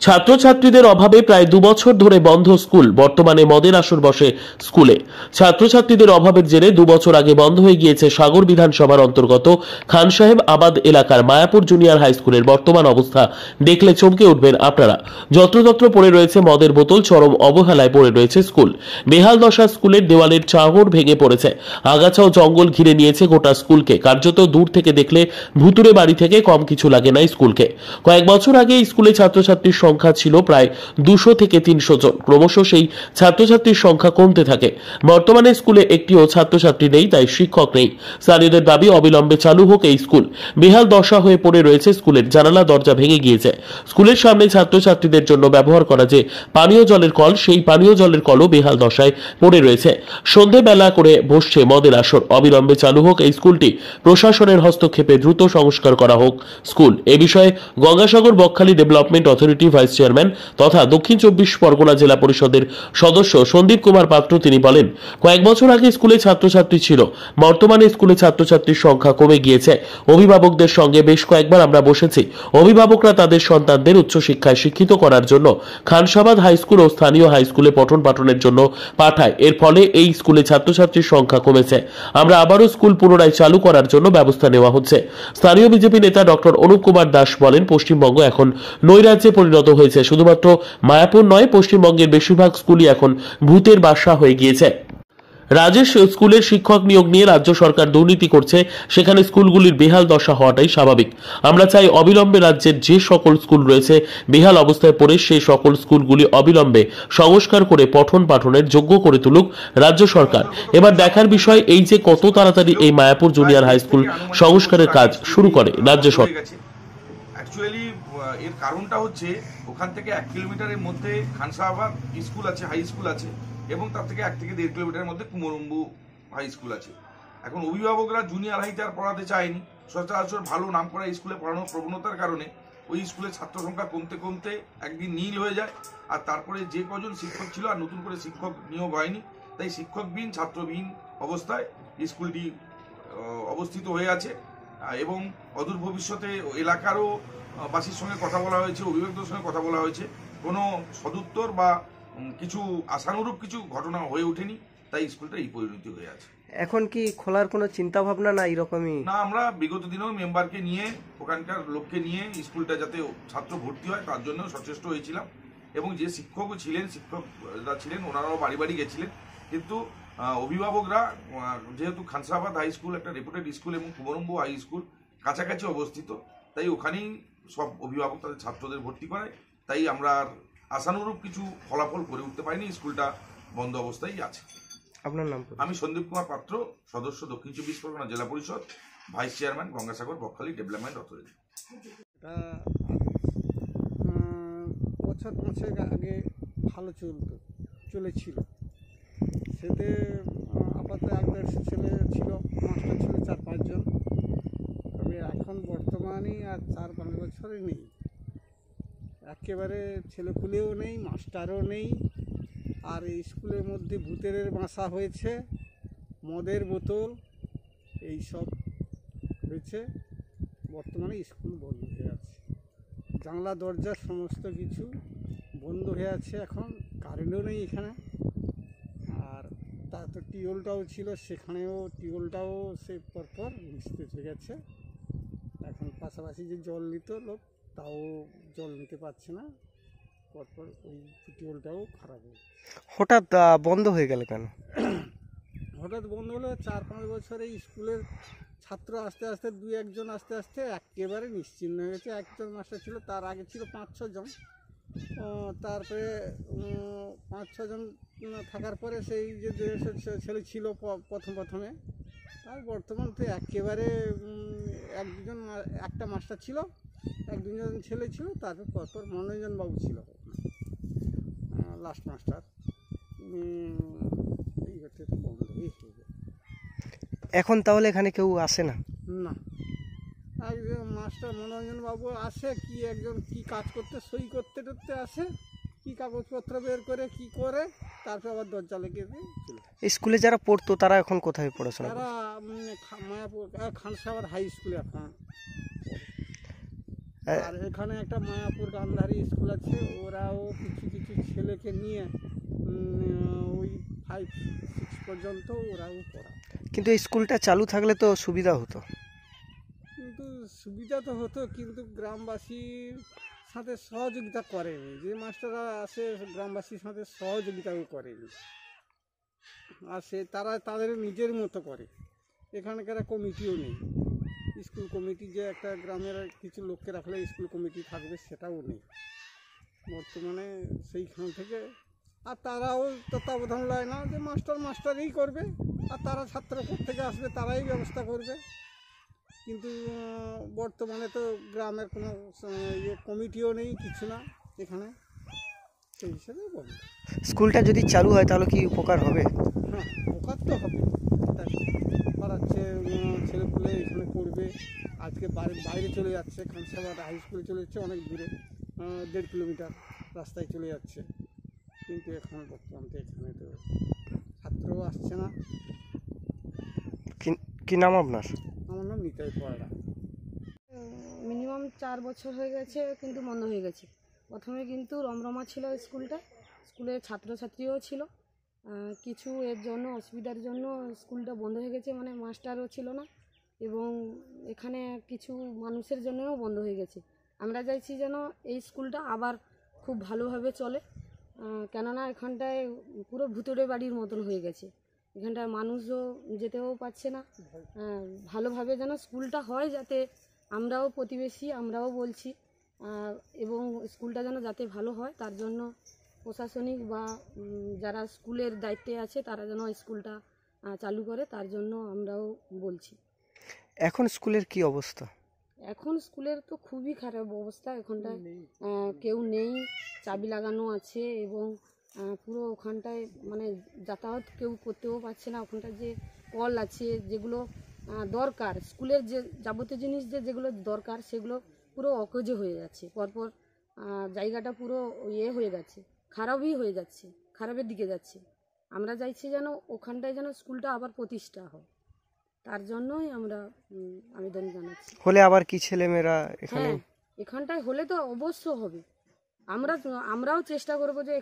ছাত্রছাত্রীদের অভাবে প্রায় 2 বছর ধরে বন্ধ স্কুল। বর্তমানে মদের আসর বসে স্কুলে। ছাত্রছাত্রীদের অভাবের জেরে 2 বছর আগে বন্ধ হয়ে গিয়েছে সাগর বিধানসভার অন্তর্গত খান সাহেব আবাদ এলাকার মায়াপুর জুনিয়র হাই স্কুলের বর্তমান অবস্থা দেখলে চমকে উঠবেন আপনারা। যত্রতত্র পড়ে রয়েছে মদের বোতল, চরম অবহেলায় পড়ে রয়েছে স্কুল। বেহাল দশা স্কুলের দেওয়ালের চাঙড় ভেঙে পড়েছে। আগাছা ও জঙ্গল ঘিরে নিয়েছে গোটা স্কুলকে। কার্যত দূর থেকে দেখলে ভুতুরে বাড়ি থেকে কম কিছু লাগে না স্কুলকে। কয়েক বছর আগে স্কুলে ছাত্রছাত্রীর সংখ্যা ছিল প্রায় 200 থেকে 300 জন। ক্রমশ সেই ছাত্রছাত্রীর সংখ্যা কমতে থাকে। বর্তমানে স্কুলে একটিও ছাত্রছাত্রী নেই, তাই শিক্ষক নেই। স্থানীয়দের দাবি অবিলম্বে চালু হোক এই স্কুল। বেহাল দশা হয়ে পড়ে রয়েছে স্কুলের জানালা দরজা ভেঙে গিয়েছে। স্কুলের সামনে ছাত্রছাত্রীদের জন্য ব্যবহার করা যে পানীয় জলের কল, সেই পানীয় জলের কলও বেহাল দশায় পড়ে রয়েছে। সন্ধেবেলা করে বসছে মদের আসর। অবিলম্বে চালু হোক এই স্কুলটি। প্রশাসনের হস্তক্ষেপে দ্রুত সংস্কার করা হোক স্কুল। এ বিষয়ে Gangasagar Bakkhali development authority vice chairman তথা দক্ষিণ 24 পরগনা জেলা পরিষদের সদস্য সন্দীপ কুমার পাত্র তিনি বলেন, কয়েক বছর আগে স্কুলে ছাত্রছাত্রী ছিল, বর্তমানে স্কুলে ছাত্রছাত্রীর সংখ্যা কমে গিয়েছে। অভিভাবকদের সঙ্গে বেশ কয়েকবার আমরা বসেছি। অভিভাবকরা তাদের সন্তানদের উচ্চশিক্ষায় শিক্ষিত করার জন্য খানসাবাদ হাই স্কুল ও স্থানীয় হাই স্কুলে পঠন পাঠনের জন্য পাঠায়। এর ফলে এই স্কুলে ছাত্রছাত্রীর সংখ্যা কমেছে। আমরা আবারও স্কুল পুনরায় চালু করার জন্য ব্যবস্থা নেওয়া হচ্ছে। স্থানীয় বিজেপি নেতা ডক্টর অনুপ কুমার দাস বলেন, পশ্চিমবঙ্গ এখন নৈরাজ্যে পরিণত হয়েছে। শুধুমাত্র মায়াপুর নয়, পশ্চিমবঙ্গের বেশিরভাগ স্কুলই এখন ভূতের বাসা হয়ে গিয়েছে। রাজেশ স্কুলের শিক্ষক নিয়োগ নিয়ে রাজ্য সরকার দুর্নীতি করছে, সেখানে স্কুলগুলির বেহাল দশা হওয়াটাই স্বাভাবিক। আমরা চাই অবিলম্বে রাজ্যের যে সকল স্কুল রয়েছে বেহাল অবস্থায় পড়ে, সেই সকল স্কুলগুলি অবিলম্বে সংস্কার করে পঠন পাঠনের যোগ্য করে তুলুক রাজ্য সরকার। এবার দেখার বিষয় এই যে কত তাড়াতাড়ি এই মায়াপুর জুনিয়র হাই স্কুল সংস্কারের কাজ শুরু করে রাজ্য সরকার। অ্যাকচুয়ালি এর কারণটা হচ্ছে ওখান থেকে 1 কিলোমিটারের মধ্যে খানসাবাদ স্কুল আছে, হাই স্কুল আছে, এবং তার থেকে 1 থেকে 1.5 কিলোমিটারের মধ্যে কুমরম্বু হাই স্কুল আছে। এখন অভিভাবকরা জুনিয়র হাইতে আর পড়াতে চায়নি। সচরাচর ভালো নাম করা স্কুলে পড়ানোর প্রবণতার কারণে ওই স্কুলের ছাত্র সংখ্যা কমতে কমতে একদিন নীল হয়ে যায়। আর তারপরে যে কজন শিক্ষক ছিল আর নতুন করে শিক্ষক নিয়োগ হয়নি, তাই শিক্ষকবিহীন ছাত্রবিহীন অবস্থায় স্কুলটি অবস্থিত হয়ে আছে। এবং অদূর ভবিষ্যতে এলাকারও বাসীর সঙ্গে কথা বলা হয়েছে, অভিভাবকদের সঙ্গে কথা বলা হয়েছে, কোনো সদুত্তর বা কিছু আশানুরূপ কিছু ঘটনা হয়ে ওঠেনি, তাই স্কুলটা এই পরিণতি হয়ে আছে। এখন কি খোলার কোনো চিন্তা ভাবনা না এরকমই? না, আমরা বিগত দিনেও মেম্বারকে নিয়ে, ওখানকার লোককে নিয়ে স্কুলটা যাতে ছাত্র ভর্তি হয় তার জন্য সচেষ্ট হয়েছিলাম। এবং যে শিক্ষকও ছিলেন, শিক্ষকরা ছিলেন, ওনারাও বাড়ি বাড়ি গেছিলেন। কিন্তু অভিভাবকরা, যেহেতু খানসাবাদ হাই স্কুল একটা রেপুটেড স্কুল এবং কুমরম্বু হাই স্কুল কাছাকাছি অবস্থিত, তাই ওখানেই সব অভিভাবক তাদের ছাত্রদের ভর্তি করায়। তাই আমরা আর আশানুরূপ কিছু ফলাফল করে উঠতে পারিনি, স্কুলটা বন্ধ অবস্থায় আছে। আপনার নাম? আমি সন্দীপ কুমার পাত্র, সদস্য দক্ষিণ 24 পরগনা জেলা পরিষদ, vice chairman Gangasagar Bakkhali development authority. বছর 5 আগে ভালো চলেছিল। সেতে আপাতত 1-150 ছেলে ছিল, মাস্টার ছিল 4-5 জন। তবে এখন বর্তমানে আর 4-5 বছরে নেই, একেবারে ছেলেপুলেও নেই, মাস্টারও নেই। আর এই স্কুলের মধ্যে ভূতের বাসা হয়েছে, মদের বোতল এইসব হয়েছে। বর্তমানে স্কুল বন্ধ হয়ে আছে, জানলা দরজা সমস্ত কিছু বন্ধ হয়ে আছে। এখন কারেন্টও নেই এখানে। আর তার তো টিউবওয়েলটাও ছিল, সেখানেও টিউবওয়েলটাও সে পরপর নিস্তেজ হয়ে গেছে। এখন পাশাপাশি যে জল নিত লোক, তাও জল নিতে পারছে না, পরপর ওই টিউবওয়েলটাও খারাপ হয়ে গেছে। হঠাৎ বন্ধ হয়ে গেল কেন? হঠাৎ বন্ধ হলো 4-5 বছরে স্কুলের ছাত্র আস্তে আস্তে 2-1 জন আস্তে আস্তে একেবারে নিশ্চিহ্ন হয়ে গেছে। 1 জন মাস্টার ছিল, তার আগে ছিল 5-6 জন। তারপরে 5-6 জন থাকার পরে সেই যে ছেলে ছিল প্রথমে, আর বর্তমান তো একেবারে 1-2 জন, একটা মাস্টার ছিল, 1-2 জন ছেলে ছিল। তারপর পরপর মনোরঞ্জন বাবু ছিল লাস্ট মাস্টার। এই হচ্ছে তো বন্ধ হয়ে গেছে। এখন তাহলে এখানে কেউ আসে না? না, একজন মাস্টার মনোরঞ্জন বাবু আসে, কি একজন কি কাজ করতে সই করতে আসে, কি কাগজপত্র বের করে কি করে, তারপর আবার দরজা লেগে দিয়ে চলে। স্কুলে যারা পড়তো তারা এখন কোথায় পড়াশোনা করে? তারা মায়াপুর খানসাবাদ হাই স্কুলে এখন। আর এখানে একটা মায়াপুর গান্ধারী স্কুল আছে, ওরাও কিছু কিছু ছেলেকে নিয়ে ওই 5-6 পর্যন্ত ওরাও পড়া। কিন্তু এই স্কুলটা চালু থাকলে তো সুবিধা হতো। কিন্তু সুবিধা তো হতো, কিন্তু গ্রামবাসীর সাথে সহযোগিতা করেনি। যে মাস্টাররা আসে গ্রামবাসীর সাথে সহযোগিতাও করেনি, আর তারা তাদের নিজের মতো করে। এখানকার কমিটিও নেই, স্কুল কমিটি যে একটা গ্রামের কিছু লোককে রাখলে স্কুল কমিটি থাকবে সেটাও নেই বর্তমানে সেইখান থেকে। আর তারাও তত্ত্বাবধান লয় না, যে মাস্টারই করবে, আর তারা ছাত্র থেকে আসবে তারাই ব্যবস্থা করবে। কিন্তু বর্তমানে তো গ্রামের কোনো কমিটিও নেই, কিছু না এখানে, সেই হিসেবে বলব। স্কুলটা যদি চালু হয় তাহলে কি উপকার হবে? হ্যাঁ, উপকার তো হবে। পাড়াচ্ছে ছেলেপুলে এখানে পড়বে, আজকে বাইরে চলে যাচ্ছে, খানসাবাদ হাই স্কুলে চলে যাচ্ছে অনেক দূরে, 1.5 কিলোমিটার রাস্তায় চলে যাচ্ছে। কিন্তু এখন বর্তমানে এখানে তো ছাত্রও আসছে না। কি নাম আপনার? আমার নাম নিতাই পড়া। মিনিমাম 4 বছর হয়ে গেছে, কিন্তু বন্ধ হয়ে গেছে। প্রথমে কিন্তু রমরমা ছিল স্কুলটা, স্কুলে ছাত্রছাত্রীও ছিল। কিছু এর জন্য অসুবিধার জন্য স্কুলটা বন্ধ হয়ে গেছে, মানে মাস্টারও ছিল না, এবং এখানে কিছু মানুষের জন্যও বন্ধ হয়ে গেছে। আমরা চাইছি যেন এই স্কুলটা আবার খুব ভালোভাবে চলে, কেননা এখানটায় পুরো ভুতুড়ে বাড়ির মতন হয়ে গেছে। এখানটায় মানুষও যেতেও পারছে না। ভালোভাবে যেন স্কুলটা হয়, যাতে আমরাও প্রতিবেশী আমরাও বলছি, এবং স্কুলটা যেন যাতে ভালো হয় তার জন্য প্রশাসনিক বা যারা স্কুলের দায়িত্বে আছে তারা যেন স্কুলটা চালু করে, তার জন্য আমরাও বলছি। এখন স্কুলের কি অবস্থা? এখন স্কুলের তো খুবই খারাপ অবস্থা। এখানটায় কেউ নেই, চাবি লাগানো আছে, এবং পুরো ওখানটায় মানে যাতায়াত কেউ করতেও পারছে না। ওখানটায় যে কল আছে, যেগুলো দরকার স্কুলের, যে যাবতীয় জিনিস যেগুলো দরকার, সেগুলো পুরো অকেজো হয়ে যাচ্ছে। পরপর জায়গাটা পুরো হয়ে গেছে, খারাপই হয়ে যাচ্ছে, খারাপের দিকে যাচ্ছে। আমরা চাইছি যেন ওখানটায় যেন স্কুলটা আবার প্রতিষ্ঠা হয়, তার জন্যই আমরা আবেদন জানাচ্ছি। হলে আবার কি ছেলেমেয়েরা এখানে? হ্যাঁ, এখানটায় হলে তো অবশ্য হবে। আমরাও চেষ্টা করবো যে